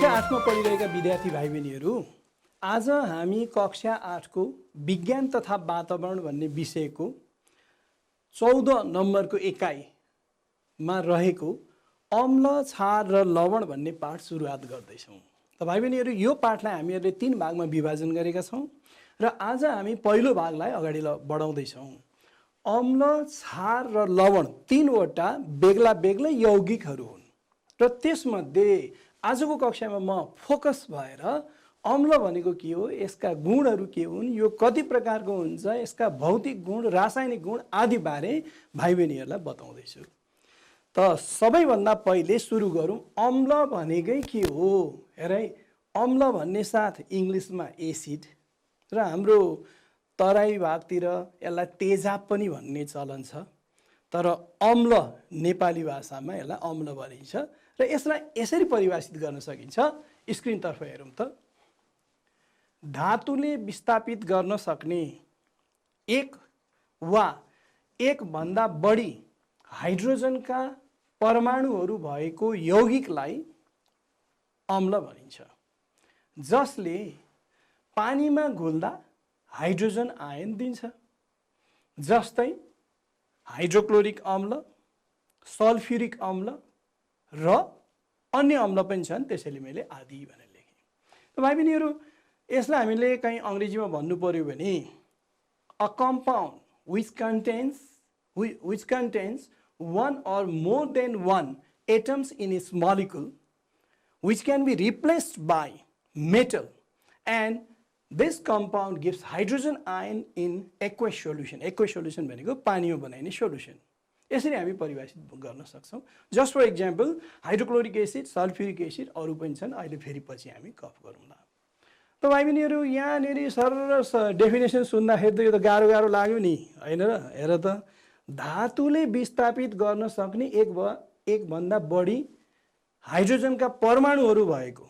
कक्षा 8 मा पढिरहेका विद्यार्थी भाइ बहिनीहरू, आज हामी कक्षा 8 को विज्ञान तथा वातावरण भन्ने विषयको 14 नम्बरको एकाइमा रहेको अम्ल, क्षार र लवण भन्ने पाठ सुरुवात गर्दैछौँ। त भाइ बहिनीहरू, यो पाठलाई हामीहरूले 3 भागमा विभाजन गरेका छौँ र आज हामी पहिलो भागलाई अगाडि बढाउँदैछौँ। अम्ल, क्षार र लवण 3वटा बेग्ला बेग्लै यौगिकहरू हुन् र त्यसमध्ये आजको कक्षामा म फोकस भएर अम्ल भनेको के हो, यसका गुणहरू के हुन्, यो कति प्रकारको हुन्छ, यसका भौतिक गुण, रासायनिक गुण आदि बारे भाइ बहिनीहरूलाई बताउँदैछु। त सबैभन्दा पहिले सुरु गरौँ। अम्ल भनेकै के हो? हेर है, अम्ल भन्ने साथ इङ्ग्लिसमा एसिड र हाम्रो तराई भागतिर यसलाई तेजाब पनि भन्ने चलन छ, तर अम्ल नेपाली भाषामा यसलाई अम्ल भनिन्छ र यसलाई यसरी परिभाषित गर्न सकिन्छ। स्क्रिनतर्फ हेरौँ त। धातुले विस्थापित गर्न सक्ने एक वा एक भन्दा बढी हाइड्रोजनका परमाणुहरू भएको यौगिकलाई अम्ल भनिन्छ, जसले पानीमा घुल्दा हाइड्रोजन आयन दिन्छ। जस्तै हाइड्रोक्लोरिक अम्ल, सल्फ्युरिक अम्ल र अन्य अम्ल पनि छन्, त्यसैले मैले आदि भनेर लेखेँ। त भाइ बहिनीहरू, यसलाई हामीले कहीँ अङ्ग्रेजीमा भन्नु पर्यो भने a compound which contains one or more than one atoms in its molecule which can be replaced by metal, and this compound gives hydrogen ion in aqueous solution. Aqueous solution भनेको पानीमा बनाइने सोल्युसन। यसरी हामी परिभाषित गर्न सक्छौँ। Just for example, hydrochloric acid, sulphuric acid, अरू पनि छन्, अहिले फेरि पछि हामी गफ गरौँला। त भाइ बहिनीहरू, यहाँनिर सरर डेफिनेसन सुन्दाखेरि त यो त गाह्रो गाह्रो लाग्यो नि, होइन र? हेर त, धातुले विस्थापित गर्न सक्ने एक भन्दा बढी हाइड्रोजनका परमाणुहरू भएको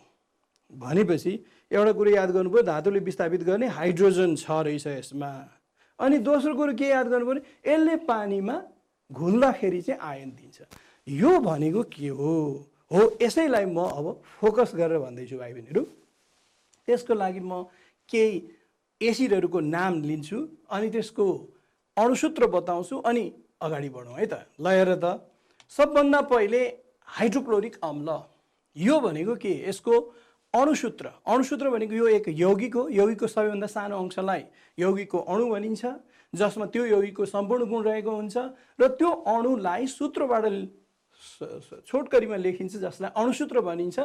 भनेपछि एउटा कुरो याद गर्नु पर्यो, धातुले विस्थापित गर्ने हाइड्रोजन छ रहेछ यसमा। अनि दोस्रो कुरो के याद गर्नु पर्यो, यसले पानीमा घुल्दाखेरि चाहिँ आयन दिन्छ। यो भनेको के हो? यसैलाई म अब फोकस गरेर भन्दैछु भाइ बहिनीहरू। त्यसको लागि म केही एसिडहरूको नाम लिन्छु अनि त्यसको अणुसूत्र बताउँछु अनि अगाडि बढौँ है त। ल हेर त, सबभन्दा पहिले हाइड्रोक्लोरिक अम्ल। यो भनेको के? यसको अणुसूत्र भनेको यो एक यौगिक हो। यौगिकको सबैभन्दा सानो अंशलाई यौगिकको अणु भनिन्छ, जसमा त्यो यौगिकको सम्पूर्ण गुण रहेको हुन्छ र त्यो अणुलाई सूत्रबाट छोटकरीमा लेखिन्छ, जसलाई अणुसूत्र भनिन्छ।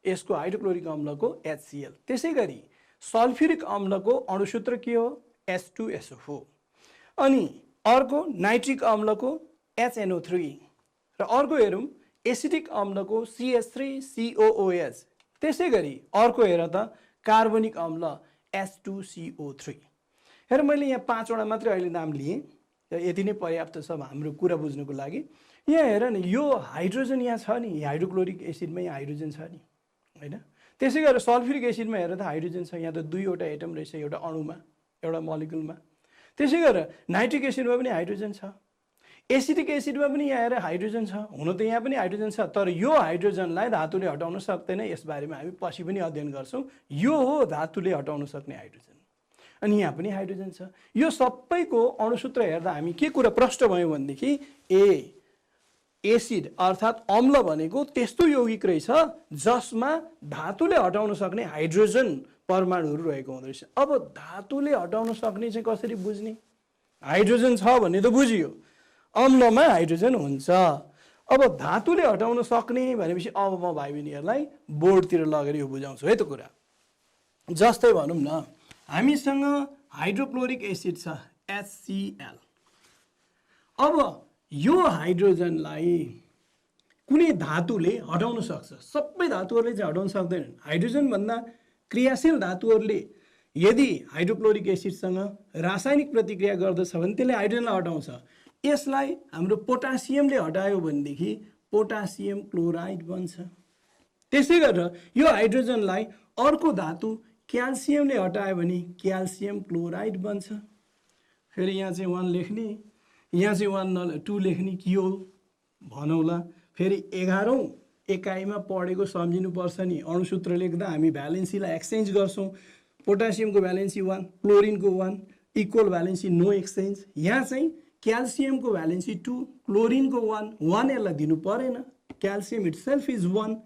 यसको हाइड्रोक्लोरिक अम्लको HCl। त्यसै गरी सल्फ्युरिक अम्लको अणुसूत्र के हो? H2SO4। अनि अर्को नाइट्रिक अम्लको HNO3 र अर्को हेरौँ एसिडिक अम्लको CH3COOH। त्यसै गरी अर्को हेर त, कार्बनिक अम्ल H2CO3। हेर, मैले यहाँ 5वटा मात्रै अहिले नाम लिएँ, यति नै पर्याप्त छ हाम्रो कुरा बुझ्नुको लागि। यहाँ हेर नि, यो हाइड्रोजन यहाँ छ नि, हाइड्रोक्लोरिक एसिडमा यहाँ हाइड्रोजन छ नि, होइन? त्यसै गरेर सल्फ्युरिक एसिडमा हेर त हाइड्रोजन छ, यहाँ त 2वटा एटम रहेछ एउटा अणुमा, एउटा मोलिकुलमा। त्यसै गरेर नाइट्रिक एसिडमा पनि हाइड्रोजन छ, एसिडिक एसिडमा पनि यहाँ हेर हाइड्रोजन छ। हुन त यहाँ पनि हाइड्रोजन छ, तर यो हाइड्रोजनलाई धातुले हटाउन सक्दैन। यसबारेमा हामी पछि पनि अध्ययन गर्छौँ। यो हो धातुले हटाउन सक्ने हाइड्रोजन। अनि यहाँ पनि हाइड्रोजन छ। यो सबैको अणुसूत्र हेर्दा हामी के कुरा प्रष्ट भयौँ भनेदेखि एसिड अर्थात् अम्ल भनेको त्यस्तो यौगिक रहेछ जसमा धातुले हटाउन सक्ने हाइड्रोजन परमाणुहरू रहेको हुँदो रहेछ। अब धातुले हटाउन सक्ने चाहिँ कसरी बुझ्ने? हाइड्रोजन छ भन्ने त बुझियो, अम्लमा हाइड्रोजन हुन्छ। अब धातुले हटाउन सक्ने भनेपछि अब म भाइ बहिनीहरूलाई बोर्डतिर लगेर यो बुझाउँछु है त कुरा। जस्तै भनौँ न, हामीसँग हाइड्रोक्लोरिक एसिड छ HCl। अब यो हाइड्रोजनलाई कुनै धातुले हटाउन सक्छ, सबै धातुहरूले चाहिँ हटाउन सक्दैनन्। हाइड्रोजनभन्दा क्रियाशील धातुहरूले यदि हाइड्रोक्लोरिक एसिडसँग रासायनिक प्रतिक्रिया गर्दछ भने त्यसले हाइड्रोजनलाई हटाउँछ। यसलाई हाम्रो पोटासियमले हटायो भनेदेखि पोटासियम क्लोराइड बन्छ। त्यसै गरेर यो हाइड्रोजनलाई अर्को धातु क्याल्सियमले हटायो भने क्याल्सियम क्लोराइड बन्छ। फेरि यहाँ चाहिँ 1 लेख्ने, यहाँ चाहिँ 2 लेख्ने, के हो भनौँला। फेरि एकाइमा पढेको सम्झिनुपर्छ नि। अणुसूत्र लेख्दा हामी भ्यालेन्सीलाई एक्सचेन्ज गर्छौँ। पोटासियमको भ्यालेन्सी 1, क्लोरिनको 1, इक्वल भ्यालेन्सी नो एक्सचेन्ज। यहाँ चाहिँ क्याल्सियमको भ्यालेन्सी 2, क्लोरिनको 1 यसलाई दिनु परेन, क्याल्सियम इटसेल्फ इज 1,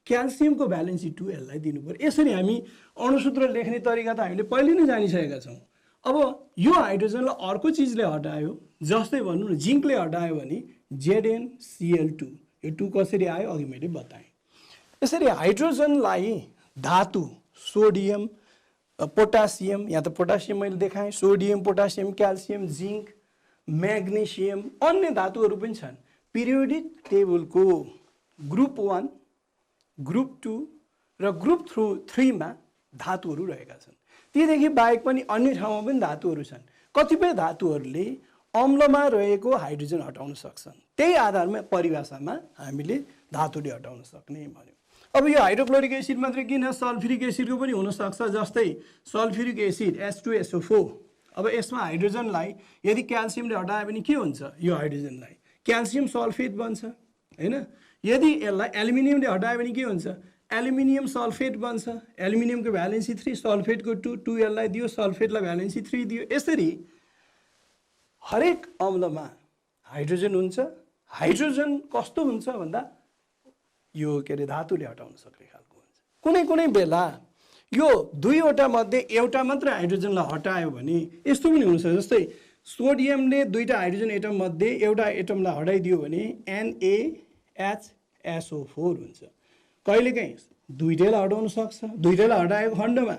क्याल्सियमको भ्यालेन्सी 2 यसलाई दिनु पर्यो। यसरी हामी अणुसूत्र लेख्ने तरिका त हामीले पहिले नै जानिसकेका छौँ। अब यो हाइड्रोजनलाई अर्को चिजले हटायो, जस्तै भन्नु न जिङ्कले हटायो भने ZnCl2, यो 2 कसरी आयो अघि मैले बताएँ। यसरी हाइड्रोजनलाई धातु सोडियम, पोटासियम, यहाँ त पोटासियम मैले देखाएँ, sodium, potassium, calcium, zinc, magnesium, अन्य धातुहरू पनि छन्। पिरियोडिक टेबलको ग्रुप 1, ग्रुप 2 र ग्रुप 3 मा धातुहरू रहेका छन्। तीदेखि बाहेक पनि अन्य ठाउँमा पनि धातुहरू छन्। कतिपय धातुहरूले अम्लमा रहेको हाइड्रोजन हटाउन सक्छन्। त्यही आधारमा परिभाषामा हामीले धातुले हटाउन सक्ने भन्यो। अब यो हाइड्रोक्लोरिक एसिड मात्रै किन, सल्फ्युरिक एसिडको पनि हुनसक्छ। जस्तै सल्फ्युरिक एसिड H2SO4, अब यसमा हाइड्रोजनलाई यदि क्याल्सियमले हटायो भने के हुन्छ, यो हाइड्रोजनलाई क्याल्सियम सल्फेट बन्छ हैन। यदि यसलाई एल्युमिनियमले हटायो भने के हुन्छ, एल्युमिनियम सल्फेट बन्छ। एल्युमिनियमको भ्यालेन्सी 3, सल्फेटको 2 यसलाई दियो, सल्फेटलाई भ्यालेन्सी 3 दियो। यसरी हरेक अम्लमा हाइड्रोजन हुन्छ। हाइड्रोजन कस्तो हुन्छ भन्दा यो के अरे धातुले हटाउन सक्ने खालको हुन्छ। कुनै कुनै बेला यो दुईवटा मध्ये एउटा मात्र हाइड्रोजनलाई हटायो भने यस्तो पनि हुन्छ। जस्तै सोडियमले दुईटा हाइड्रोजन एटम मध्ये एउटा एटमलाई हटाइदियो भने NaHSO4 हुन्छ। कहिलेकाहीँ दुईटैलाई हटाउन सक्छ। दुईटैलाई हटाएको खण्डमा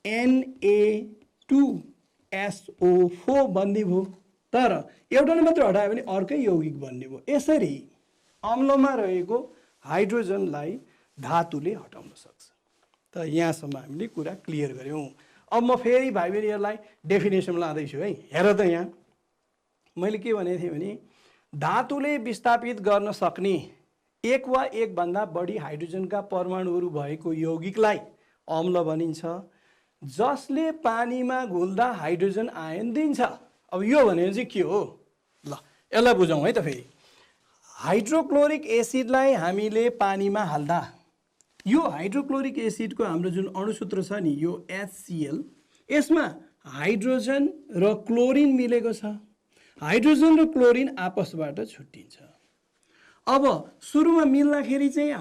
Na2SO4 बन्ने भयो। तर एउटाले मात्र हटायो भने अर्कै यौगिक बन्ने भयो। यसरी अम्लमा रहेको हाइड्रोजनलाई धातुले हटाउन सक्छ। त यहाँसम्म हामीले कुरा क्लियर गऱ्यौँ। अब म फेरि भाइ बहिनीहरूलाई डेफिनेसन लाँदैछु है। हेर त यहाँ मैले के भनेको थिएँ भने धातुले विस्थापित गर्न सक्ने एक वा एकभन्दा बढी हाइड्रोजनका परमाणुहरू भएको यौगिकलाई अम्ल भनिन्छ, जसले पानीमा घुल्दा हाइड्रोजन आयन दिन्छ। अब यो भनेको चाहिँ के हो, ल यसलाई बुझौँ है त। फेरि हाइड्रोक्लोरिक एसिडलाई हामीले पानीमा हाल्दा यो हाइड्रोक्लोरिक एसिडको हाम्रो जुन अणुसूत्र छ नि, यो HCl, यसमा हाइड्रोजन र क्लोरिन मिलेको छ। हाइड्रोजन र क्लोरिन आपसबाट छुट्टिन्छ। अब सुरुमा मिल्दाखेरि चाहिँ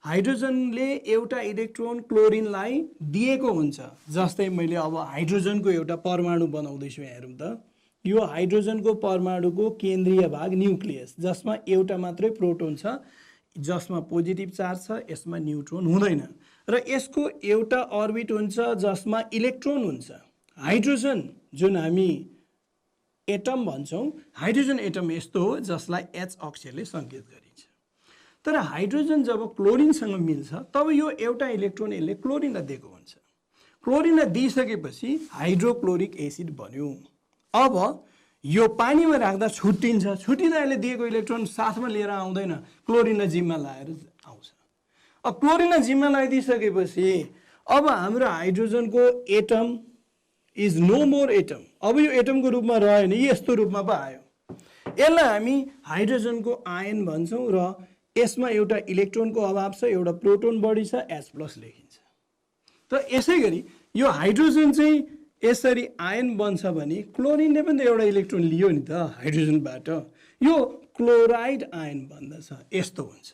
हाइड्रोजनले एउटा इलेक्ट्रोन क्लोरिनलाई दिएको हुन्छ। जस्तै मैले अब हाइड्रोजनको एउटा परमाणु बनाउँदैछु, यहाँ हेरौँ त। यो हाइड्रोजनको परमाणुको केन्द्रीय भाग न्युक्लियस, जसमा एउटा मात्रै प्रोटोन छ, जसमा पोजिटिभ चार्ज छ, यसमा न्युट्रोन हुँदैन। र यसको एउटा अर्बिट हुन्छ जसमा इलेक्ट्रोन हुन्छ। हाइड्रोजन जुन हामी एटम भन्छौँ, हाइड्रोजन एटम यस्तो हो जसलाई H अक्षरले सङ्केत गरिन्छ। तर हाइड्रोजन जब क्लोरिनसँग मिल्छ तब यो एउटा इलेक्ट्रोन यसले क्लोरिनलाई दिएको हुन्छ। क्लोरिनलाई दिइसकेपछि हाइड्रोक्लोरिक एसिड बन्यो। अब यो पानीमा राख्दा छुट्टिन्छ। छुट्टिँदा यसले दिएको इलेक्ट्रोन साथमा लिएर आउँदैन, क्लोरिनलाई जिम्मा लाएर आउँछ। अब क्लोरिनलाई जिम्मा लगाइदिइसकेपछि अब हाम्रो हाइड्रोजनको atom is no more atom. अब यो एटमको रूपमा रहेन, यस्तो रूपमा पो आयो। यसलाई हामी हाइड्रोजनको आयन भन्छौँ र यसमा एउटा इलेक्ट्रोनको अभाव छ, एउटा प्रोटोन बढी छ, H+ लेखिन्छ। त यसै गरी यो हाइड्रोजन चाहिँ यसरी आयन बन्छ भने क्लोरिनले पनि त एउटा इलेक्ट्रोन लियो नि त हाइड्रोजनबाट, यो क्लोराइड आयन बन्दछ, यस्तो हुन्छ।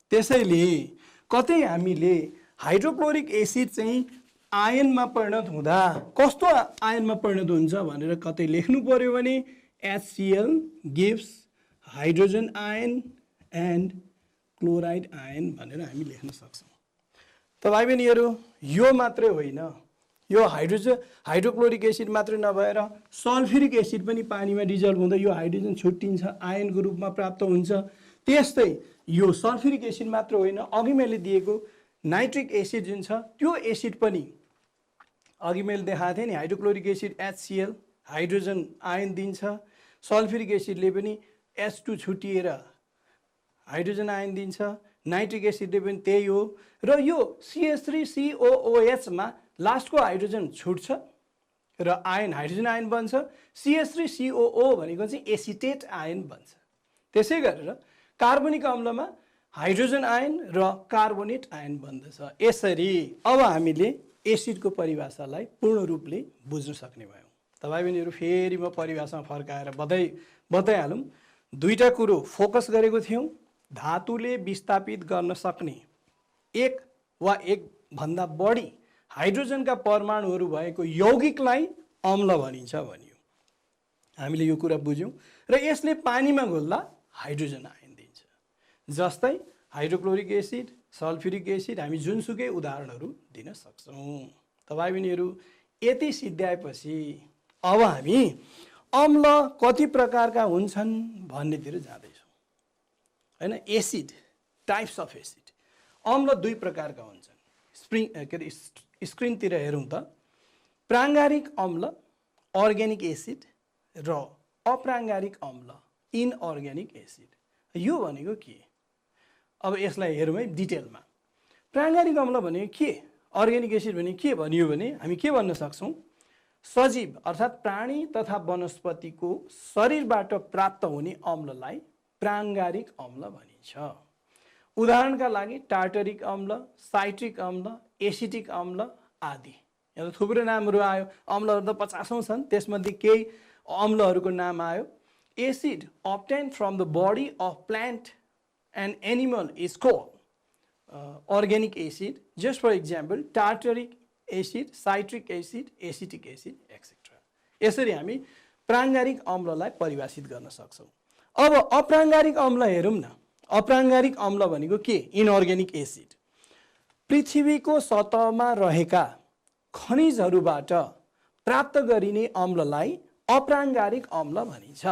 त्यसैले कतै हामीले हाइड्रोक्लोरिक एसिड चाहिँ आयनमा परिणत हुँदा कस्तो आयनमा परिणत हुन्छ भनेर कतै लेख्नु पर्यो भने HCl gives hydrogen ion and chloride ion भनेर हामी लेख्न सक्छौँ। त भाइ बहिनीहरू, यो मात्रै होइन, यो हाइड्रोक्लोरिक एसिड मात्रै नभएर सल्फ्युरिक एसिड पनि पानीमा डिजल्भ हुँदा यो हाइड्रोजन छुट्टिन्छ, आयनको रूपमा प्राप्त हुन्छ। त्यस्तै यो सल्फ्युरिक एसिड मात्र होइन, अघि मैले दिएको नाइट्रिक एसिड जुन छ त्यो एसिड पनि अघि मैले देखाएको थिएँ नि, hydrochloric acid HCl hydrogen ion दिन्छ, सल्फ्युरिक एसिडले पनि H2 छुट्टिएर हाइड्रोजन आयन दिन्छ, नाइट्रिक एसिडले पनि त्यही हो। र यो CH3COOH मा लास्टको हाइड्रोजन छुट्छ र आयन हाइड्रोजन आयन बन्छ। CH3COO भनेको चाहिँ एसिटेट आयन बन्छ। त्यसै गरेर कार्बनिक अम्लमा हाइड्रोजन आयन र कार्बोनेट आयन बन्दछ। यसरी अब हामीले एसिडको परिभाषालाई पूर्ण रूपले बुझ्न सक्ने भयौँ। तपाईँ बहिनीहरू फेरि म परिभाषामा फर्काएर बताइहालौँ। दुईटा कुरो फोकस गरेको थियौँ। धातुले विस्थापित गर्न सक्ने एक वा एक भन्दा बढी हाइड्रोजनका परमाणुहरू भएको यौगिकलाई अम्ल भनिन्छ भनियो। हामीले यो कुरा बुझ्यौँ र यसले पानीमा घोल्दा हाइड्रोजन आयन दिन्छ। जस्तै हाइड्रोक्लोरिक एसिड, सल्फ्युरिक एसिड, हामी जुनसुकै उदाहरणहरू दिन सक्छौँ। तपाईँ बहिनीहरू यति सिद्ध्याएपछि अब हामी अम्ल कति प्रकारका हुन्छन् भन्नेतिर जाँदैछौँ हैन। Acid, types of acid. अम्ल दुई प्रकारका हुन्छन्। स्क्रिनतिर हेरौँ त। प्राङ्गारिक अम्ल अर्ग्यानिक एसिड र अप्राङ्गारिक अम्ल इनअर्ग्यानिक एसिड। यो भनेको के? अब यसलाई हेरौँ है डिटेलमा। प्राङ्गारिक अम्ल भनेको के, अर्ग्यानिक एसिड भनेको के भनियो भने हामी के भन्न सक्छौँ? सजीव अर्थात् प्राणी तथा वनस्पतिको शरीरबाट प्राप्त हुने अम्ललाई प्राङ्गारिक अम्ल भनिन्छ। उदाहरणका लागि टार्टरिक अम्ल, साइट्रिक अम्ल, एसिटिक अम्ल आदि। यहाँ त थुप्रै नामहरू आयो। अम्लहरू त 50औं छन्, त्यसमध्ये केही अम्लहरूको नाम आयो। Acid obtained from the body of plant and animal is called organic acid. Just for example, tartaric acid, citric acid, acetic acid, etc. यसरी हामी प्राङ्गारिक अम्ललाई परिभाषित गर्न सक्छौँ। अब अप्राङ्गारिक अम्ल हेरौँ न। अप्राङ्गारिक अम्ल भनेको के? Inorganic acid. पृथ्वीको सतहमा रहेका खनिजहरूबाट प्राप्त गरिने अम्ललाई अप्राङ्गारिक अम्ल भनिन्छ।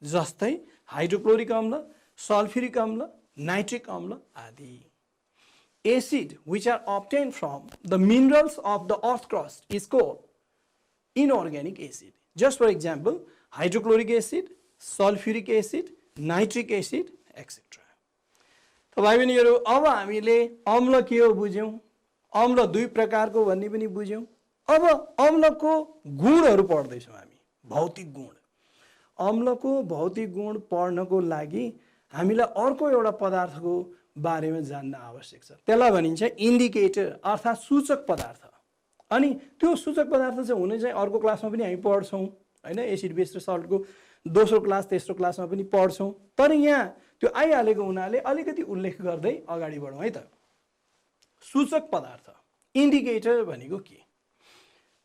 जस्तै हाइड्रोक्लोरिक अम्ल, सल्फ्युरिक अम्ल, नाइट्रिक अम्ल आदि। Acid which are obtained from the minerals of the earth crust is called inorganic acid. Just for example, hydrochloric acid, sulfuric acid, nitric acid, etc. तो भाइ बहिनीहरु अब हामीले अम्ल के हो बुझ्यौं, अम्ल दुई प्रकारको भन्ने पनि बुझ्यौं। अब अम्लको गुणहरू पढ्दै छौं हामी, भौतिक गुण। अम्लको भौतिक गुण पढ्नको लागि हामीलाई अर्को एउटा पदार्थको बारेमा जान्न आवश्यक छ। त्यसलाई भनिन्छ इन्डिकेटर अर्थात् सूचक पदार्थ। अनि त्यो सूचक पदार्थ चाहिँ हुने चाहिँ अर्को क्लासमा पनि हामी पढ्छौं हैन। एसिड बेस र सल्टको दोस्रो क्लास तेस्रो क्लासमा पनि पढ्छौं। तर यहाँ त्यो आइहालेको हुनाले अलिकति उल्लेख गर्दै अगाडि बढौं है त। सूचक पदार्थ, इन्डिकेटर भनेको के?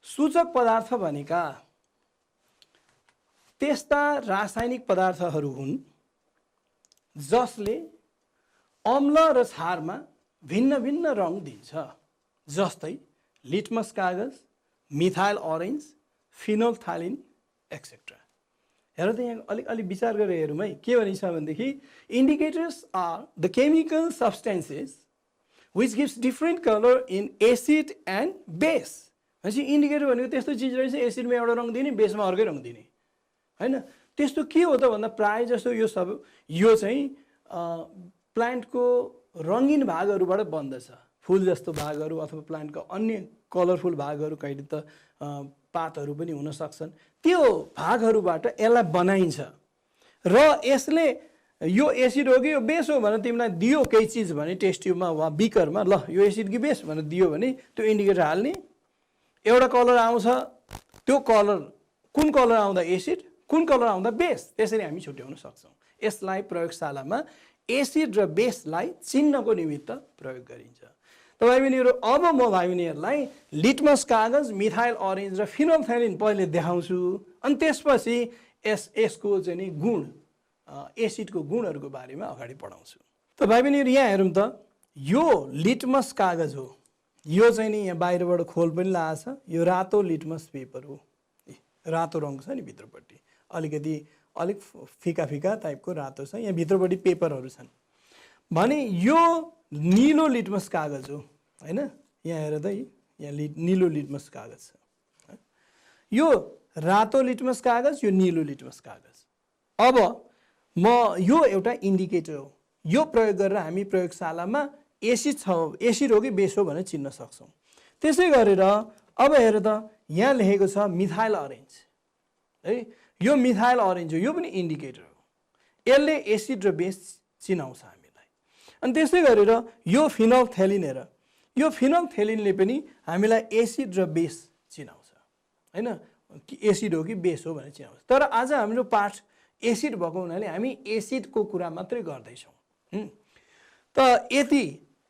सूचक पदार्थ भनेका त्यस्ता रासायनिक पदार्थहरू हुन् जसले अम्ल र क्षारमा भिन्न भिन्न रङ दिन्छ। जस्तै लिटमस कागज, मिथाइल अरेन्ज, फिनोल्फ्थालिन एक्सेट्रा। हेर त यहाँ अलि विचार गरेर हेरौँ है। के भनिन्छ भनेदेखि indicators are the chemical substances which gives different color in acid and base। भनेपछि इन्डिकेटर भनेको त्यस्तो चिज रहेछ एसिडमा एउटा रङ दिने बेसमा अर्कै रङ दिने हैन। त्यस्तो के हो त भन्दा प्राय जस्तो यो चाहिँ प्लान्टको रङ्गीन भागहरूबाट बन्दछ। फुल जस्तो भागहरू अथवा प्लान्टको अन्य कलरफुल भागहरू कहिले त पातहरू पनि हुन सक्छन्। त्यो भागहरूबाट यसलाई बनाइन्छ र यसले यो एसिड हो कि यो बेस हो भनेर तिमीलाई दियो केही चिज भने टेस्ट ट्युबमा वा बिकरमा, ल यो एसिड कि बेस भनेर दियो भने त्यो इन्डिकेटर हाल्ने, एउटा कलर आउँछ, त्यो कलर कुन कलर आउँदा एसिड, कुन कलर आउँदा बेस, त्यसरी हामी छुट्याउन सक्छौँ। यसलाई प्रयोगशालामा एसिड र बेसलाई चिन्नको निमित्त प्रयोग गरिन्छ। त भाइ बहिनीहरू अब म भाइ बहिनीहरूलाई लिटमस कागज, मिथाइल अरेन्ज र फिनोल्फ्थालिन पहिले देखाउँछु अनि त्यसपछि यसको चाहिँ नि गुण, एसिडको गुणहरूको बारेमा अगाडि बढाउँछु। त भाइ बहिनीहरू यहाँ हेरौँ त, यो लिटमस कागज हो। यो चाहिँ नि यहाँ बाहिरबाट खोल पनि लागेको छ। यो रातो लिटमस पेपर हो। रातो रङ छ नि भित्रपट्टि, अलिक फिका फिका टाइपको रातो छ। यहाँ भित्रपट्टि पेपरहरू छन् भने यो नीलो लिटमस कागज हो हैन। यहाँ हेर त यहाँ नीलो लिटमस कागज छ। यो रातो लिटमस कागज, यो नीलो लिटमस कागज। अब म यो एउटा इन्डिकेटर हो। यो प्रयोग गरेर हामी प्रयोगशालामा एसिड हो कि बेस हो भनेर चिन्न सक्छौँ। त्यसै गरेर अब हेर त यहाँ लेखेको छ मिथाइल अरेन्ज है। यो मिथाइल अरेन्ज हो, यो पनि इन्डिकेटर हो। यसले एसिड र बेस चिनाउँछ हामीलाई। अनि त्यसै गरेर यो फिनोल्फथेलिन हेर, यो फिनोल्फथेलिनले पनि हामीलाई एसिड र बेस चिनाउँछ हैन, कि एसिड हो कि बेस हो भनेर चिनाउँछ। तर आज हाम्रो पाठ एसिड भएको हुनाले हामी एसिडको कुरा मात्रै गर्दैछौँ। त यति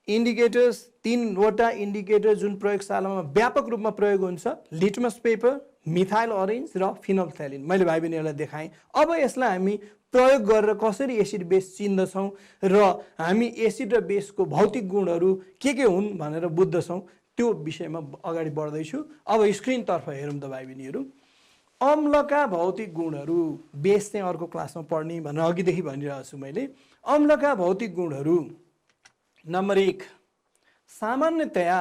इन्डिकेटर्स, 3वटा इन्डिकेटर जुन प्रयोगशालामा व्यापक रूपमा प्रयोग हुन्छ, लिटमस पेपर, मिथाइल अरेन्ज र फिनोल्फथेलिन, मैले भाइ बहिनीहरूलाई देखाएँ। अब यसलाई हामी प्रयोग गरेर कसरी एसिड बेस चिन्दछौँ र हामी एसिड र बेसको भौतिक गुणहरू के हुन् भनेर बुझ्दछौँ, त्यो विषयमा अगाडि बढ्दैछु। अब स्क्रिनतर्फ हेरौँ त भाइ बहिनीहरू। अम्लका भौतिक गुणहरू, बेस चाहिँ अर्को क्लासमा पढ्ने भनेर अघिदेखि भनिरहेको छु मैले। अम्लका भौतिक गुणहरू, नम्बर 1, सामान्यतया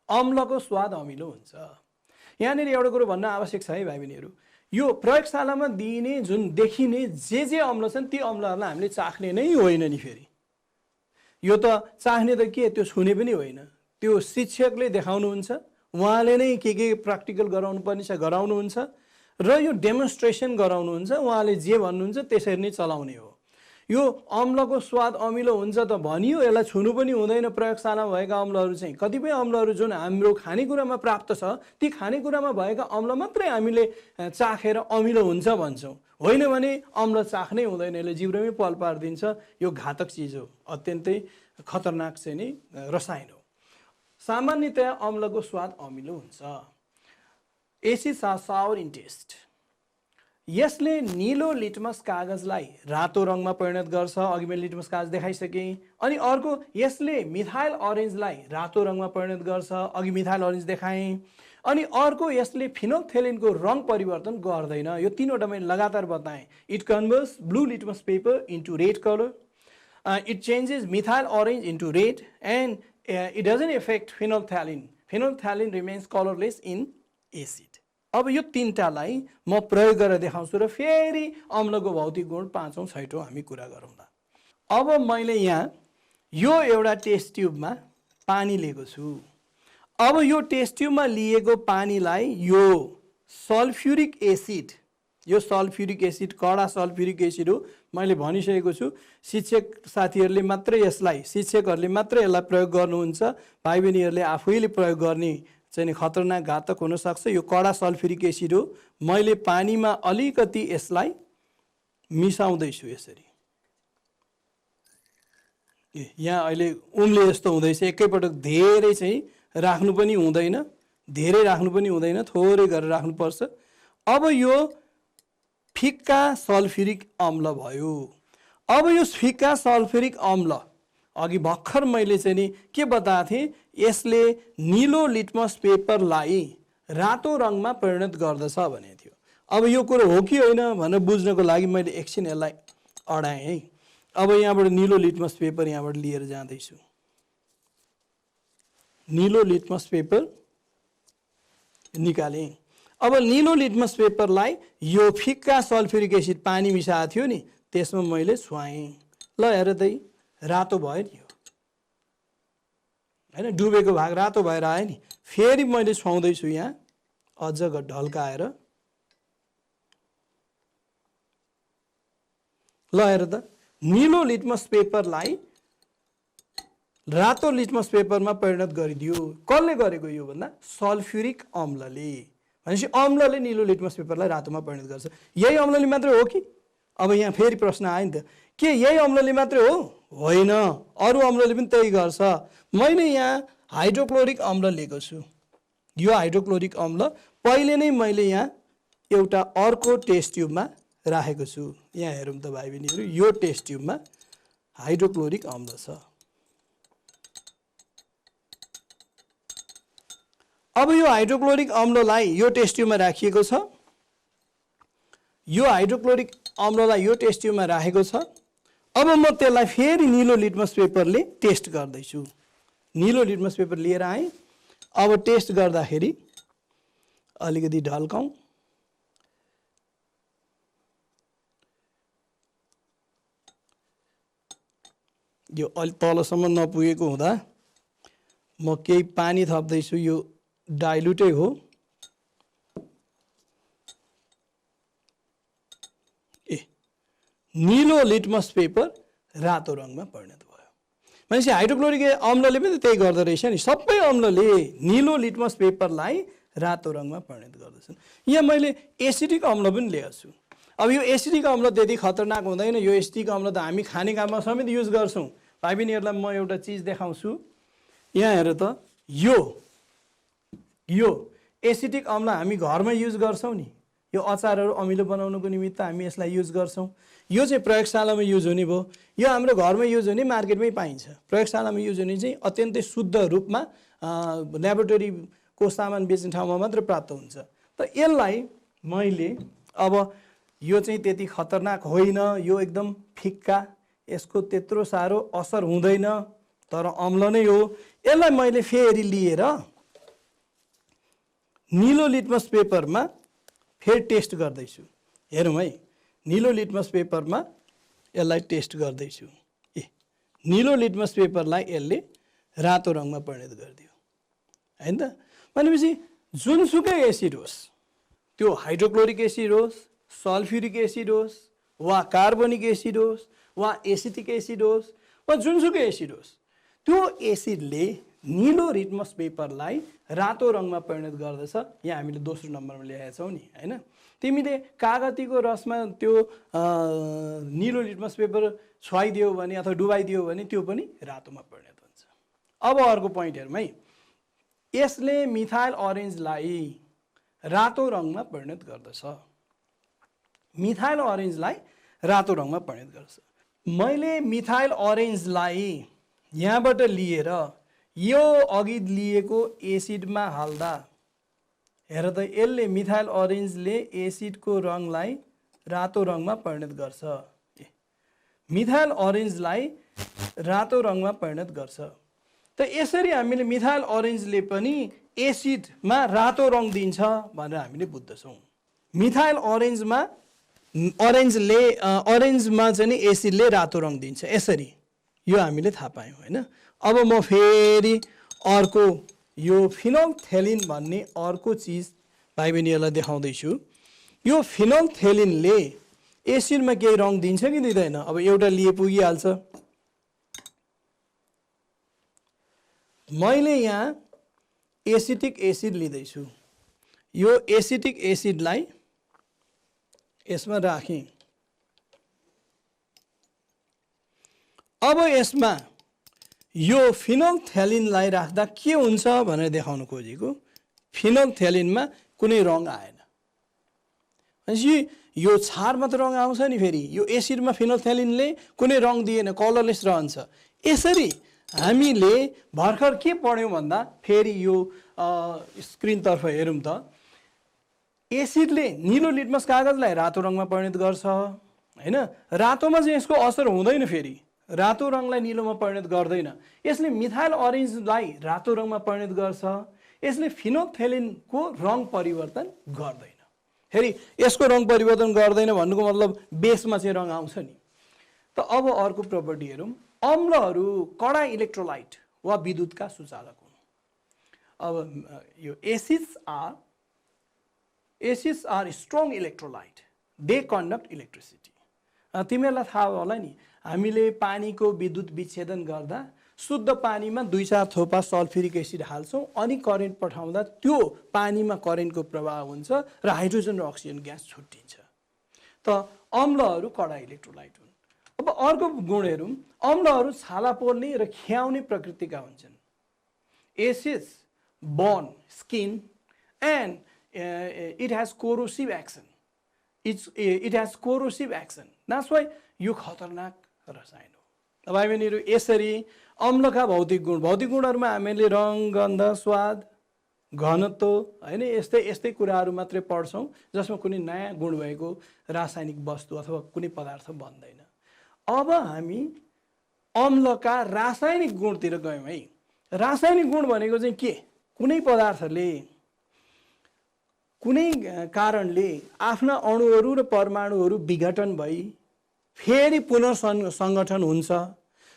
अम्लको स्वाद अमिलो हुन्छ। यहाँनिर एउटा कुरो भन्न आवश्यक छ है भाइ बहिनीहरू, यो प्रयोगशालामा दिइने जुन देखिने जे अम्ल छन् ती अम्लहरूलाई हामीले चाख्ने नै होइन नि। फेरि यो त चाख्ने त के, त्यो छुने पनि होइन, त्यो शिक्षकले देखाउनुहुन्छ, उहाँले नै के प्र्याक्टिकल गराउनु पर्ने छ गराउनुहुन्छ र यो डेमोन्स्ट्रेसन गराउनुहुन्छ, उहाँले जे भन्नुहुन्छ त्यसरी नै चलाउने हो। यो अम्लको स्वाद अमिलो हुन्छ त भनियो, यसलाई छुनु पनि हुँदैन। प्रयोगशालामा भएका अम्लहरू चाहिँ कतिपय अम्लहरू जुन हाम्रो खानेकुरामा प्राप्त छ, ती खानेकुरामा भएका अम्ल मात्रै हामीले चाखेर अमिलो हुन्छ भन्छौँ, होइन भने अम्ल चाख्नै हुँदैन, यसले जिब्रोमै पल पारिदिन्छ। यो घातक चिज हो, अत्यन्तै खतरनाक चाहिँ नि रसायन हो। सामान्यतया अम्लको स्वाद अमिलो हुन्छ। Acids are sour in taste. यसले नीलो लिटमस कागजलाई रातो रङमा परिणत गर्छ, अघि मैले लिटमस कागज देखाइसकेँ। अनि अर्को, यसले मिथाइल अरेन्जलाई रातो रङमा परिणत गर्छ, अघि मिथाइल अरेन्ज देखाएँ। अनि अर्को, यसले फिनोल्फथेलिनको रङ परिवर्तन गर्दैन। यो 3वटा मैले लगातार बताएँ। It converts blue litmus paper into red colour, it changes methyl orange into red, and it doesn't effect phenolphthalein. Phenolphthalein remains colourless in acid. अब यो 3टालाई म प्रयोग गरेर देखाउँछु र फेरि अम्लको भौतिक गुण 5औं 6औं हामी कुरा गरौँला। अब मैले यहाँ यो एउटा टेस्ट ट्युबमा पानी लिएको छु। अब यो टेस्ट ट्युबमा लिएको पानीलाई यो सल्फ्युरिक एसिड, यो सल्फ्युरिक एसिड कडा सल्फ्युरिक एसिड हो, मैले भनिसकेको छु। शिक्षक साथीहरूले मात्रै यसलाई, शिक्षकहरूले मात्रै यसलाई प्रयोग गर्नुहुन्छ, भाइ बहिनीहरूले आफैले प्रयोग गर्ने चाहिँ खतरनाक घातक हुनसक्छ। यो कडा सल्फ्युरिक एसिड हो। मैले पानीमा अलिकति यसलाई मिसाउँदैछु यसरी। यहाँ अहिले उम्ले जस्तो हुँदैछ, एकैपटक धेरै चाहिँ राख्नु पनि हुँदैन, धेरै राख्नु पनि हुँदैन, थोरै गरेर राख्नुपर्छ। अब यो फिक्का सल्फ्युरिक अम्ल भयो। अब यो फिक्का सल्फ्युरिक अम्ल, अघि भर्खर मैले चाहिँ नि के बताएको थिएँ, यसले नीलो लिटमस पेपरलाई रातो रङमा परिणत गर्दछ भनेको थियो। अब यो कुरो हो कि होइन भनेर बुझ्नको लागि मैले एकछिन यसलाई अडाएँ है। अब यहाँबाट नीलो लिटमस पेपर यहाँबाट लिएर जाँदैछु। नीलो लिटमस पेपर निकालेँ। अब नीलो लिटमस पेपरलाई यो फिक्का सल्फ्युरिक एसिड पानी मिसाएको थियो नि, त्यसमा मैले छुवाएँ। ल हेर त, रातो भयो नि यो, होइन, डुबेको भाग रातो भएर आयो नि। फेरि मैले छुवाउँदैछु यहाँ अझ ढल्काएर। ल हेर त, नीलो लिटमस पेपरलाई रातो लिटमस पेपरमा परिणत गरिदियो। कसले गरेको यो भन्दा सल्फ्युरिक अम्लले। भनेपछि अम्लले नीलो लिटमस पेपरलाई रातोमा परिणत गर्छ। यही अम्लले मात्रै हो कि? अब यहाँ फेरि प्रश्न आयो नि त, के यही अम्लले मात्रै हो? होइन, अरू अम्लले पनि त्यही गर्छ। मैले यहाँ हाइड्रोक्लोरिक अम्ल लिएको छु। यो हाइड्रोक्लोरिक अम्ल पहिले नै मैले यहाँ एउटा अर्को टेस्ट ट्युबमा राखेको छु। यहाँ हेरौँ त भाइ बहिनीहरू, यो टेस्ट ट्युबमा हाइड्रोक्लोरिक अम्ल छ। अब यो हाइड्रोक्लोरिक अम्ललाई यो टेस्ट ट्युबमा राखिएको छ। यो हाइड्रोक्लोरिक अम्ललाई यो टेस्ट ट्युबमा राखेको छ। अब म त्यसलाई फेरि नीलो लिटमस पेपरले टेस्ट गर्दैछु। नीलो लिटमस पेपर लिएर आएँ। अब टेस्ट गर्दाखेरि अलिकति ढल्काउँ। यो अलि तलसम्म नपुगेको हुँदा म केही पानी थप्दैछु। यो डाइल्युटै हो। नीलो लिटमस पेपर रातो रङमा परिणत भयो। भनेपछि हाइड्रोक्लोरिक अम्लले पनि त्यही गर्दो रहेछ नि। सबै अम्लले नीलो लिटमस पेपरलाई रातो रङमा परिणत गर्दछन्। यहाँ मैले एसिडिक अम्ल पनि ल्याएको छु। अब यो एसिडिक अम्ल त्यति खतरनाक हुँदैन। यो एसिडिक अम्ल त हामी खाने काममा समेत युज गर्छौँ। भाइ बहिनीहरूलाई म एउटा चिज देखाउँछु। यहाँ हेर त, यो एसिडिक अम्ल हामी घरमा युज गर्छौँ नि। यो अचारहरू अमिलो बनाउनुको निमित्त हामी यसलाई युज गर्छौँ। यो चाहिँ प्रयोगशालामा युज हुने भयो। यो हाम्रो घरमा युज हुने मार्केटमै पाइन्छ। प्रयोगशालामा युज हुने चाहिँ अत्यन्तै शुद्ध रूपमा ल्याबोरेटरीको सामान बेच्ने ठाउँमा मात्र प्राप्त हुन्छ। त यसलाई मैले अब यो चाहिँ त्यति खतरनाक होइन, यो एकदम फिक्का, यसको त्यत्रो साह्रो असर हुँदैन, तर अम्ल नै हो। यसलाई मैले फेरि लिएर नीलो लिटमस पेपरमा फेरि टेस्ट गर्दैछु। हेरौँ है, नीलो लिटमस पेपरमा यसलाई टेस्ट गर्दैछु। नीलो लिटमस पेपरलाई यसले रातो रङमा परिणत गरिदियो हैन त। भनेपछि जुनसुकै एसिड होस्, त्यो हाइड्रोक्लोरिक एसिड होस्, सल्फ्युरिक एसिड होस्, वा कार्बोनिक एसिड होस्, वा एसिटिक एसिड होस्, वा जुनसुकै एसिड होस्, त्यो एसिडले नीलो लिटमस पेपरलाई रातो रङमा परिणत गर्दछ। यहाँ हामीले दोस्रो नम्बरमा ल्याएका छौँ नि हैन। तिमीले कागतीको रसमा त्यो नीलो लिटमस पेपर छुवाइदियो भने अथवा डुबाइदियो भने त्यो पनि रातोमा परिणत हुन्छ। अब अर्को पोइन्ट हेरौँ है। यसले मिथाइल अरेन्जलाई रातो रङमा परिणत गर्दछ। मिथाइल अरेन्जलाई रातो रङमा परिणत गर्छ। मैले मिथाइल अरेन्जलाई यहाँबाट लिएर यो अघि लिएको एसिडमा हाल्दा हेर त, यसले मिथाइल अरेन्जले एसिडको रङलाई रातो रङमा परिणत गर्छ। मिथाइल अरेन्जलाई रातो रङमा परिणत गर्छ। त यसरी हामीले मिथाइल अरेन्जले पनि एसिडमा रातो रङ दिन्छ भनेर हामीले बुझ्दछौँ। मिथाइल अरेन्जमा चाहिँ एसिडले रातो रङ दिन्छ यसरी, यो हामीले थाहा पायौँ होइन। अब म फेरि अर्को यो फिनोल्फथेलिन भन्ने अर्को चिज भाइ बहिनीहरूलाई देखाउँदैछु। यो फिनोल्फथेलिनले एसिडमा केही रङ दिन्छ कि दिँदैन? अब एउटा लिए पुगिहाल्छ। मैले यहाँ एसिटिक एसिड लिँदैछु। यो एसिटिक एसिडलाई यसमा राखेँ। अब यसमा यो फिनोल्फथेलिनलाई राख्दा के हुन्छ भनेर देखाउन खोजेको। फिनोल्फथेलिनमा कुनै रङ आएन। भनेपछि यो क्षारमा त रङ आउँछ नि। फेरि यो एसिडमा फिनोल्फथेलिनले कुनै रङ दिएन, कलरलेस रहन्छ। यसरी हामीले भर्खर के पढ्यौँ भन्दा, फेरि यो स्क्रिनतर्फ हेरौँ त, एसिडले नीलो लिटमस कागजलाई रातो रङमा परिणत गर्छ हैन। रातोमा चाहिँ यसको असर हुँदैन, फेरि रातो रङलाई नीलोमा परिणत गर्दैन। यसले मिथाइल अरेन्जलाई रातो रङमा परिणत गर्छ। यसले फिनोल्फथेलिनको रङ परिवर्तन गर्दैन। फेरि यसको रङ परिवर्तन गर्दैन भन्नुको मतलब बेसमा चाहिँ रङ आउँछ नि। त अब अर्को प्रपर्टी हेरौँ। अम्लहरू कडा इलेक्ट्रोलाइट वा विद्युतका सुचालक हुन्। अब यो acids are strong electrolyte, they conduct electricity. तिमीहरूलाई थाहा होला नि, हामीले पानीको विद्युत विच्छेदन गर्दा शुद्ध पानीमा 2-4 थोपा सल्फ्युरिक एसिड हाल्छौँ, अनि करेन्ट पठाउँदा त्यो पानीमा करेन्टको प्रवाह हुन्छ र हाइड्रोजन र अक्सिजन ग्यास छुट्टिन्छ। त अम्लहरू कडा इलेक्ट्रोलाइट हुन्। अब अर्को गुण हेरौँ। अम्लहरू छाला पोल्ने र खियाउने प्रकृतिका हुन्छन्। Acids burn skin and it has corrosive action. It has corrosive action. That's why यो खतरनाक रसायन हो। भाइ बहिनीहरू, यसरी अम्लका भौतिक गुणहरूमा हामीले रङ, गन्ध, स्वाद, घनत्व हैन यस्तै कुराहरू मात्रै पढ्छौँ, जसमा कुनै नयाँ गुण भएको रासायनिक वस्तु अथवा कुनै पदार्थ बन्दैन। अब हामी अम्लका रासायनिक गुणतिर गयौँ है। रासायनिक गुण भनेको चाहिँ के? कुनै पदार्थले कुनै कारणले आफ्ना अणुहरू र परमाणुहरू विघटन भई फेरि पुनर्संगठन हुन्छ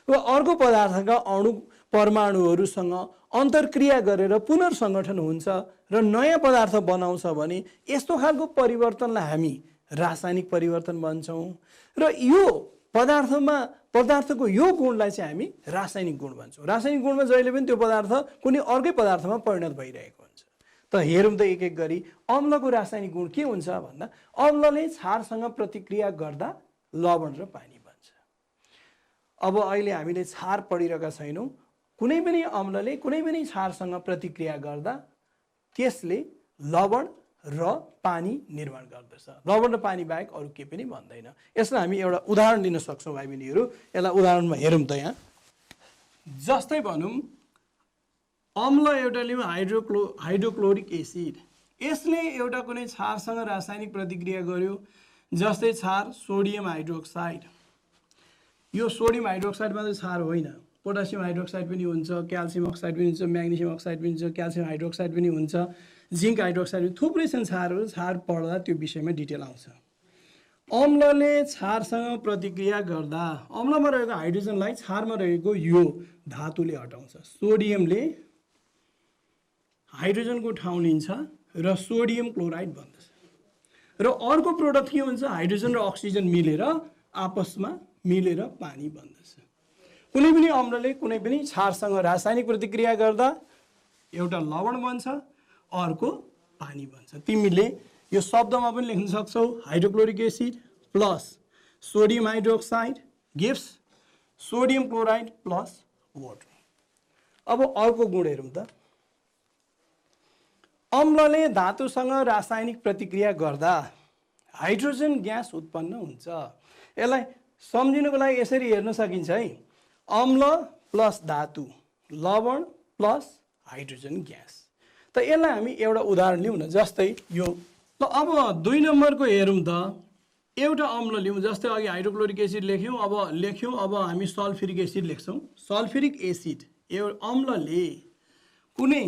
र अर्को पदार्थका अणु परमाणुहरूसँग अन्तर्क्रिया गरेर पुनर्संगठन हुन्छ र नयाँ पदार्थ बनाउँछ भने यस्तो खालको परिवर्तनलाई हामी रासायनिक परिवर्तन भन्छौँ। र यो पदार्थमा पदार्थको यो गुणलाई चाहिँ हामी रासायनिक गुण भन्छौँ। रासायनिक गुणमा जहिले पनि त्यो पदार्थ कुनै अर्कै पदार्थमा परिणत भइरहेको हुन्छ। त हेरौँ त एक एक गरी अम्लको रासायनिक गुण के हुन्छ भन्दा अम्लले क्षारसँग प्रतिक्रिया गर्दा लवण र पानी बन्छ। अब अहिले हामीले क्षार पढिरहेका छैनौँ। कुनै पनि अम्लले कुनै पनि क्षारसँग प्रतिक्रिया गर्दा त्यसले लवण र पानी निर्माण गर्दछ। लवण र पानी बाहेक अरू केही पनि भन्दैन। यसलाई हामी एउटा उदाहरण लिन सक्छौँ भाइ बहिनीहरू। यसलाई उदाहरणमा हेरौँ त यहाँ। जस्तै भनौँ अम्ल एउटा लिउँ हाइड्रोक्लोरिक एसिड। यसले एउटा कुनै क्षारसँग रासायनिक प्रतिक्रिया गर्यो। जस्तै क्षार सोडियम हाइड्रोक्साइड। यो सोडियम हाइड्रोक्साइड मात्रै क्षार होइन, पोटासियम हाइड्रोक्साइड पनि हुन्छ, क्याल्सियम अक्साइड पनि हुन्छ, म्याग्नेसियम अक्साइड पनि हुन्छ, क्याल्सियम हाइड्रोक्साइड पनि हुन्छ, जिङ्क हाइड्रोक्साइड पनि, थुप्रै छन् क्षारहरू। क्षार पढ्दा त्यो विषयमा डिटेल आउँछ। अम्लले क्षारसँग प्रतिक्रिया गर्दा अम्लमा रहेको हाइड्रोजनलाई क्षारमा रहेको यो धातुले हटाउँछ। सोडियमले हाइड्रोजनको ठाउँ लिन्छ र सोडियम क्लोराइड बन्दछ। र अर्को प्रोडक्ट के हुन्छ? हाइड्रोजन र अक्सिजन मिलेर आपसमा मिलेर पानी बन्दछ। कुनै पनि अम्लले कुनै पनि क्षारसँग रासायनिक प्रतिक्रिया गर्दा एउटा लवण बन्छ, अर्को पानी बन्छ। तिमीले यो शब्दमा पनि लेख्न सक्छौ, hydrochloric acid plus sodium hydroxide gives sodium chloride plus water. अब अर्को गुण हेरौँ त। अम्लले धातुसँग रासायनिक प्रतिक्रिया गर्दा हाइड्रोजन ग्यास उत्पन्न हुन्छ। यसलाई सम्झिनुको लागि यसरी हेर्न सकिन्छ है। अम्ल प्लस धातु, लवण प्लस हाइड्रोजन ग्यास। त यसलाई हामी एउटा उदाहरण लिउँ न। जस्तै यो ल अब 2 नम्बरको हेरौँ त। एउटा अम्ल लिउँ। जस्तै अघि हाइड्रोक्लोरिक एसिड लेख्यौँ, अब हामी सल्फ्युरिक एसिड लेख्छौँ। सल्फ्युरिक एसिड एउटा अम्लले कुनै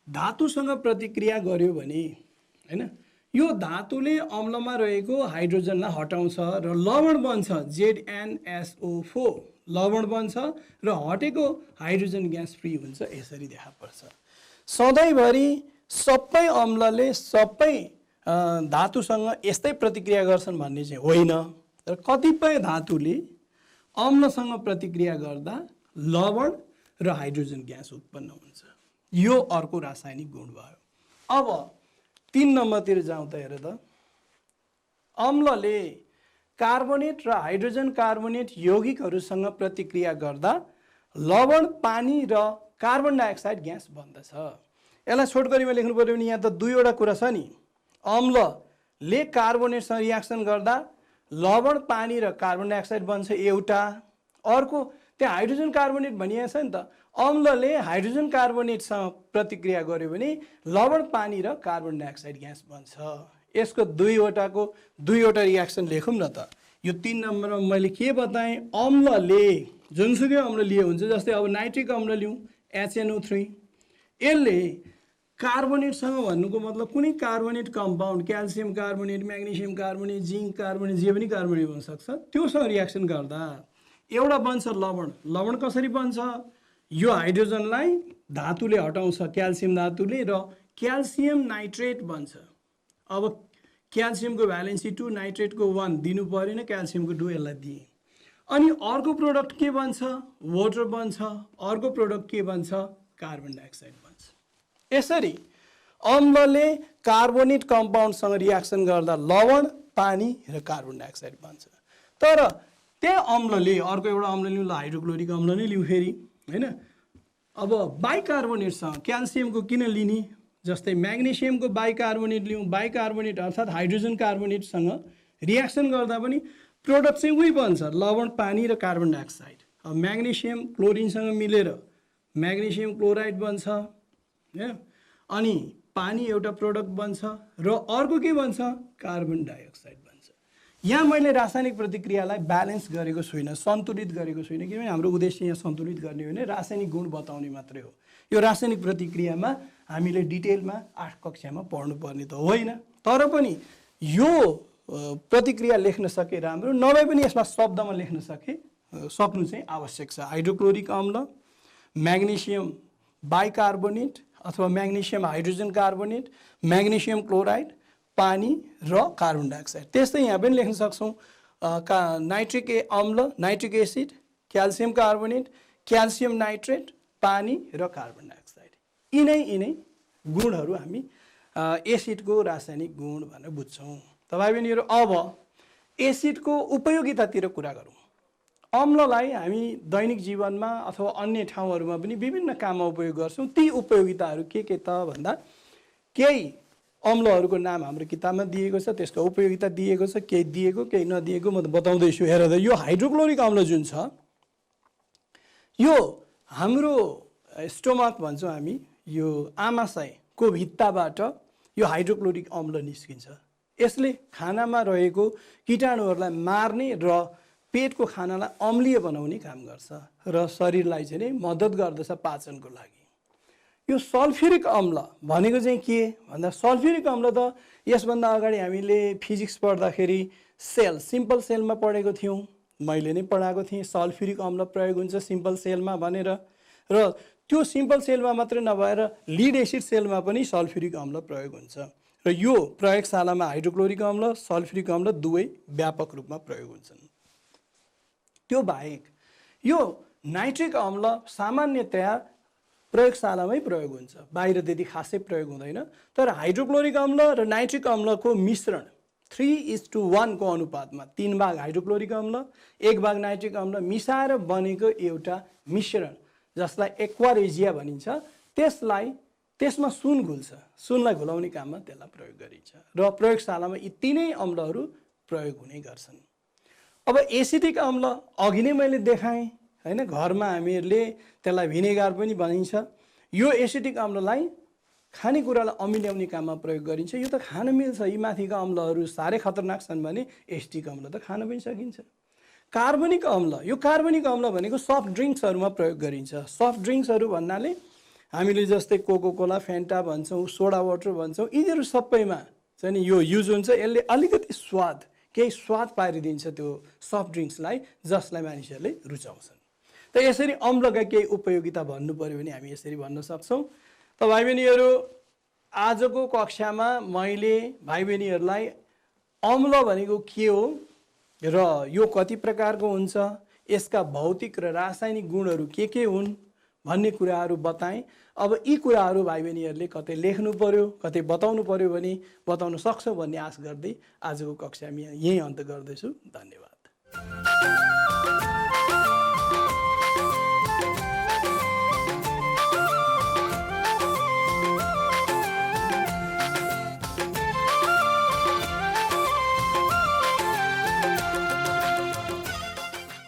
धातुसँग प्रतिक्रिया गर्यो भने हैन, यो धातुले अम्लमा रहेको हाइड्रोजनलाई हटाउँछ र लवण बन्छ, ZnSO4 लवण बन्छ र हटेको हाइड्रोजन ग्यास फ्री हुन्छ। यसरी देखा पर्छ। सधैँभरि सबै अम्लले सबै धातुसँग यस्तै प्रतिक्रिया गर्छन् भन्ने चाहिँ होइन। र कतिपय धातुले अम्लसँग प्रतिक्रिया गर्दा लवण र हाइड्रोजन ग्यास उत्पन्न हुन्छ। यो अर्को रासायनिक गुण भयो। अब 3 नम्बरतिर जाउँ त। हेर त, अम्लले कार्बोनेट र हाइड्रोजन कार्बोनेट यौगिकहरूसँग प्रतिक्रिया गर्दा लवण, पानी र कार्बन डाइअक्साइड ग्यास बन्दछ। यसलाई छोटकरीमा लेख्नु पर्यो भने यहाँ त 2वटा कुरा छ नि। अम्लले कार्बोनेटसँग रियाक्सन गर्दा लवण, पानी र कार्बन डाइअक्साइड बन्छ एउटा। अर्को त्यहाँ हाइड्रोजन कार्बोनेट भनिएको छ नि त। अम्लले हाइड्रोजन कार्बोनेटसँग प्रतिक्रिया गर्यो भने लवण, पानी र कार्बन डाइअक्साइड ग्यास बन्छ। यसको 2वटा रियाक्सन लेखौँ न त। यो 3 नम्बरमा मैले के बताएँ? अम्लले जुनसुकै अम्ल लिए हुन्छ। जस्तै अब नाइट्रिक अम्ल लिउँ, HNO3। यसले कार्बोनेटसँग भन्नुको मतलब कुनै carbonate compound, calcium carbonate, magnesium carbonate, zinc carbonate, जे पनि कार्बोनेट हुनसक्छ, त्योसँग रियाक्सन गर्दा एउटा बन्छ लवण। लवण कसरी बन्छ? यो हाइड्रोजनलाई धातुले हटाउँछ, क्याल्सियम धातुले, र क्याल्सियम नाइट्रेट बन्छ। अब क्याल्सियमको भ्यालेन्सी 2, नाइट्रेटको 1 दिनु परेन, क्याल्सियमको 2 यसलाई दिए। अनि अर्को प्रोडक्ट के बन्छ? वाटर बन्छ। अर्को प्रोडक्ट के बन्छ? कार्बन डाइअक्साइड बन्छ। यसरी अम्लले कार्बोनेट कम्पाउन्डसँग रियाक्सन गर्दा लवण, पानी र कार्बन डाइअक्साइड बन्छ। तर त्यही अम्लले अर्को एउटा अम्ल लिउँ, हाइड्रोक्लोरिक अम्ल नै लिउँ फेरि हैन। अब बाइकार्बोनेटसँग क्याल्सियमको किन लिने? जस्तै म्याग्नेसियमको बाइकार्बोनेट लिउँ। बाइकार्बोनेट अर्थात् हाइड्रोजन कार्बोनेटसँग रियाक्सन गर्दा पनि प्रोडक्ट चाहिँ उही बन्छ, लवण, पानी र कार्बन डाइअक्साइड। अब म्याग्नेसियम क्लोरिनसँग मिलेर म्याग्नेसियम क्लोराइड बन्छ हैन। अनि पानी एउटा प्रोडक्ट बन्छ र अर्को के बन्छ? कार्बन डाइअक्साइड बन्छ। यहाँ मैले रासायनिक प्रतिक्रियालाई ब्यालेन्स गरेको छुइनँ, सन्तुलित गरेको छुइनँ, किनभने हाम्रो उद्देश्य यहाँ सन्तुलित गर्ने होइन, रासायनिक गुण बताउने मात्रै हो। यो रासायनिक प्रतिक्रियामा हामीले डिटेलमा 8 कक्षामा पढ्नुपर्ने त होइन। तर पनि यो प्रतिक्रिया लेख्न सके राम्रो, नभए पनि यसमा शब्दमा लेख्न सक्नु चाहिँ आवश्यक छ। हाइड्रोक्लोरिक अम्ल, म्याग्नेसियम बाइकार्बोनेट अथवा magnesium hydrogen carbonate, magnesium chloride, पानी र कार्बन डाइअक्साइड। त्यस्तै यहाँ पनि लेख्न सक्छौँ नाइट्रिक अम्ल, nitric acid, calcium carbonate, calcium nitrate, पानी र कार्बन डाइअक्साइड। यिनै गुणहरू हामी एसिडको रासायनिक गुण भनेर बुझ्छौँ। भाइ बहिनीहरू, अब एसिडको उपयोगितातिर कुरा गरौँ। अम्ललाई हामी दैनिक जीवनमा अथवा अन्य ठाउँहरूमा पनि विभिन्न काममा उपयोग गर्छौँ। ती उपयोगिताहरू के त भन्दा केही अम्लहरूको नाम हाम्रो किताबमा दिएको छ, त्यसको उपयोगिता दिएको छ, केही दिएको केही नदिएको म बताउँदैछु। हेर त, यो हाइड्रोक्लोरिक अम्ल जुन छ, यो हाम्रो स्टोमक भन्छौँ हामी, यो आमाशयको भित्ताबाट यो हाइड्रोक्लोरिक अम्ल निस्किन्छ। यसले खानामा रहेको कीटाणुहरूलाई मार्ने र पेटको खानालाई अम्लीय बनाउने काम गर्छ र शरीरलाई चाहिँ मद्दत गर्दछ पाचनको लागि। यो सल्फ्युरिक अम्ल भनेको चाहिँ के भन्दा, सल्फ्युरिक अम्ल त यसभन्दा अगाडि हामीले फिजिक्स पढ्दाखेरि सिम्पल सेलमा पढेको थियौँ। मैले नै पढाएको थिएँ सल्फ्युरिक अम्ल प्रयोग हुन्छ सिम्पल सेलमा भनेर। र त्यो सिम्पल सेलमा मात्रै नभएर लिड एसिड सेलमा पनि सल्फ्युरिक अम्ल प्रयोग हुन्छ। र यो प्रयोगशालामा हाइड्रोक्लोरिक अम्ल, सल्फ्युरिक अम्ल दुवै व्यापक रूपमा प्रयोग हुन्छन्। त्यो बाहेक यो नाइट्रिक अम्ल सामान्यतया प्रयोगशालामै प्रयोग हुन्छ, बाहिर त्यति खासै प्रयोग हुँदैन। तर हाइड्रोक्लोरिक अम्ल र नाइट्रिक अम्लको मिश्रण 3:1 को अनुपातमा 3 भाग हाइड्रोक्लोरिक अम्ल 1 भाग नाइट्रिक अम्ल मिसाएर बनेको एउटा मिश्रण जसलाई एक्वारेजिया भनिन्छ, त्यसमा सुन घुल्छ। सुनलाई घुलाउने काममा त्यसलाई प्रयोग गरिन्छ र प्रयोगशालामा यी तीनै अम्लहरू प्रयोग हुने गर्छन्। अब एसिडिक अम्ल अघि नै मैले देखाएँ हैन, घरमा हामीहरूले त्यसलाई भिनेगार पनि भनिन्छ। यो एसिडिक अम्ललाई खानेकुरालाई अमिल्याउने काममा प्रयोग गरिन्छ। यो त खान मिल्छ, यी माथिका अम्लहरू साह्रै खतरनाक छन् भने एसिडिक अम्ल त खान पनि सकिन्छ। कार्बनिक अम्ल, यो कार्बनिक अम्ल भनेको सफ्ट ड्रिङ्क्सहरूमा प्रयोग गरिन्छ। सफ्ट ड्रिङ्क्सहरू भन्नाले हामीले जस्तै कोको कोला, फेन्टा भन्छौँ, सोडा वाटर भन्छौँ, यिनीहरू सबैमा चाहिँ यो युज हुन्छ। यसले अलिकति केही स्वाद पारिदिन्छ त्यो सफ्ट ड्रिङ्क्सलाई, जसलाई मानिसहरूले रुचाउँछन्। त यसरी अम्लका केही उपयोगिता भन्नु पर्यो भने हामी यसरी भन्न सक्छौँ। त भाइ बहिनीहरू, आजको कक्षामा मैले भाइ बहिनीहरूलाई अम्ल भनेको के हो र यो कति प्रकारको हुन्छ, यसका भौतिक र रासायनिक गुणहरू के हुन् भन्ने कुराहरू बताएँ। अब यी कुराहरू भाइ बहिनीहरूले कतै लेख्नु पर्यो, कतै बताउनु पर्यो भने बताउन सक्छौँ भन्ने आश गर्दै आजको कक्षा यहीँ अन्त गर्दैछु। धन्यवाद।